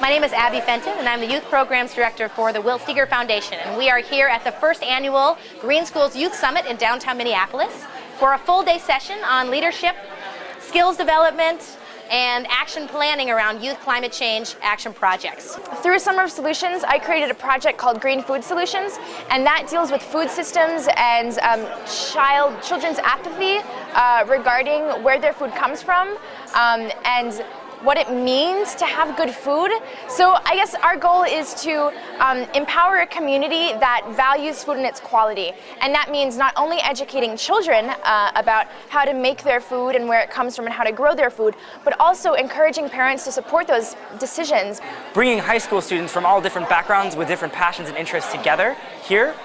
My name is Abby Fenton, and I'm the Youth Programs Director for the Will Steger Foundation. And we are here at the first annual Green Schools Youth Summit in downtown Minneapolis for a full-day session on leadership, skills development, and action planning around youth climate change action projects. Through Summer of Solutions, I created a project called Green Food Solutions, and that deals with food systems and children's apathy regarding where their food comes from and what it means to have good food. So I guess our goal is to empower a community that values food and its quality. And that means not only educating children about how to make their food and where it comes from and how to grow their food, but also encouraging parents to support those decisions. Bringing high school students from all different backgrounds with different passions and interests together here,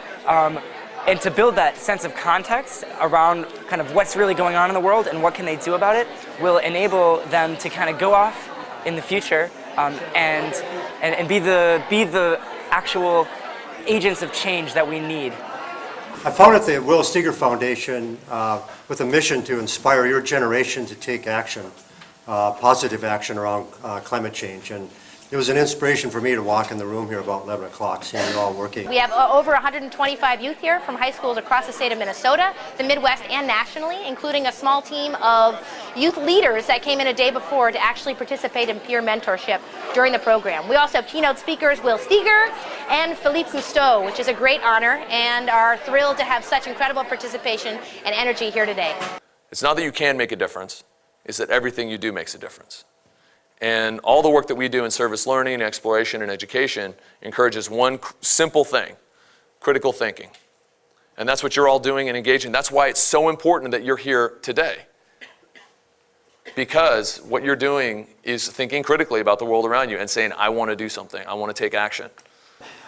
and to build that sense of context around kind of what's really going on in the world and what can they do about it will enable them to kind of go off in the future and be the actual agents of change that we need. I founded the Will Steger Foundation with a mission to inspire your generation to take action, positive action around climate change. And it was an inspiration for me to walk in the room here about 11 o'clock, seeing you all working. We have over 125 youth here from high schools across the state of Minnesota, the Midwest, and nationally, including a small team of youth leaders that came in a day before to actually participate in peer mentorship during the program. We also have keynote speakers Will Steger and Philippe Cousteau, which is a great honor, and are thrilled to have such incredible participation and energy here today. It's not that you can make a difference, it's that everything you do makes a difference. And all the work that we do in service learning, exploration, and education encourages one simple thing: critical thinking. And that's what you're all doing and engaging. That's why it's so important that you're here today. Because what you're doing is thinking critically about the world around you and saying, I want to do something, I want to take action.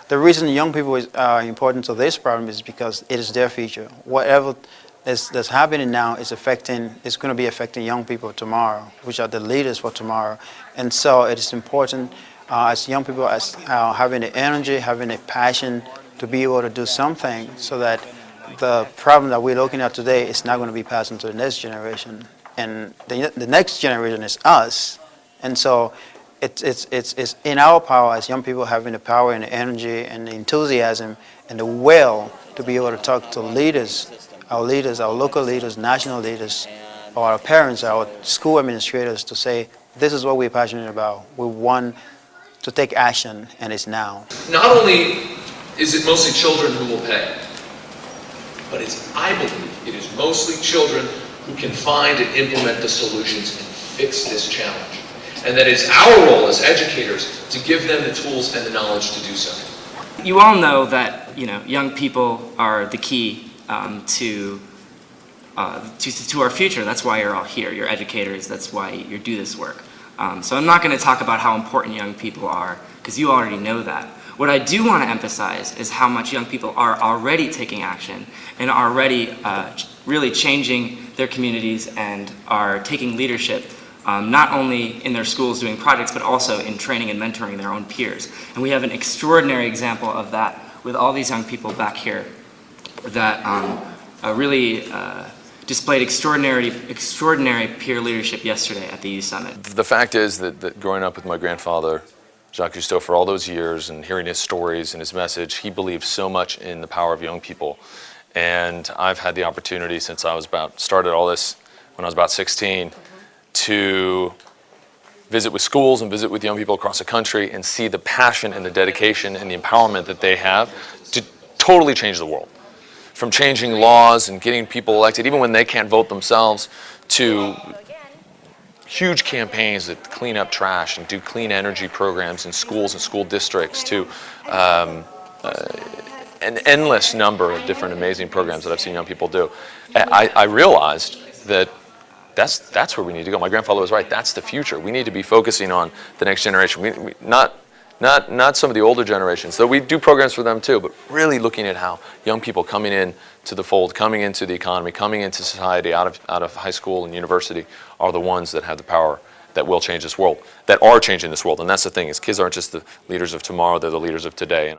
The reason young people are important to this problem is because it is their future. Whatever that's happening now is going to be affecting young people tomorrow, which are the leaders for tomorrow. And so it is important as young people as having the energy, having the passion to be able to do something so that the problem that we're looking at today is not going to be passed on to the next generation. And the next generation is us. And so it's in our power as young people, having the power and the energy and the enthusiasm and the will to be able to talk to leaders, our local leaders, national leaders, or our parents, our school administrators, to say, this is what we're passionate about. We want to take action, and it's now. Not only is it mostly children who will pay, but I believe it is mostly children who can find and implement the solutions and fix this challenge. And that it's our role as educators to give them the tools and the knowledge to do so. You all know that young people are the key to our future. That's why you're all here. You're educators. That's why you do this work. So I'm not going to talk about how important young people are, because you already know that. What I do want to emphasize is how much young people are already taking action and already really changing their communities and are taking leadership, not only in their schools doing projects, but also in training and mentoring their own peers. And we have an extraordinary example of that with all these young people back here that really displayed extraordinary peer leadership yesterday at the Youth Summit. The fact is that growing up with my grandfather, Jacques Cousteau, for all those years and hearing his stories and his message, he believed so much in the power of young people. And I've had the opportunity since I was started all this when I was about 16 to visit with schools and visit with young people across the country and see the passion and the dedication and the empowerment that they have to totally change the world. From changing laws and getting people elected, even when they can't vote themselves, to huge campaigns that clean up trash and do clean energy programs in schools and school districts, to an endless number of different amazing programs that I've seen young people do. I realized that that's where we need to go. My grandfather was right. That's the future. We need to be focusing on the next generation. Not some of the older generations, though we do programs for them too, but really looking at how young people coming in to the fold, coming into the economy, coming into society out of high school and university are the ones that have the power that will change this world, that are changing this world. And that's the thing, is kids aren't just the leaders of tomorrow, they're the leaders of today.